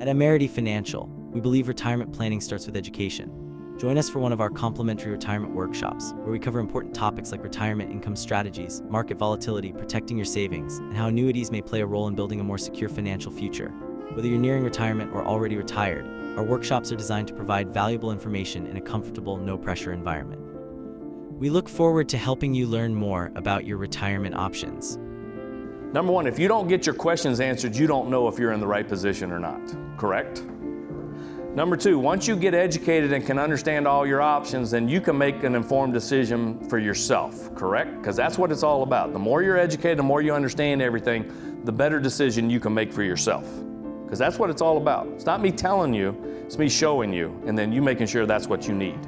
At Emerity Financial, we believe retirement planning starts with education. Join us for one of our complimentary retirement workshops, where we cover important topics like retirement income strategies, market volatility, protecting your savings, and how annuities may play a role in building a more secure financial future. Whether you're nearing retirement or already retired, our workshops are designed to provide valuable information in a comfortable, no-pressure environment. We look forward to helping you learn more about your retirement options. Number one, if you don't get your questions answered, you don't know if you're in the right position or not, correct? Number two, once you get educated and can understand all your options, then you can make an informed decision for yourself, correct? Because that's what it's all about. The more you're educated, the more you understand everything, the better decision you can make for yourself. Because that's what it's all about. It's not me telling you, it's me showing you, and then you making sure that's what you need.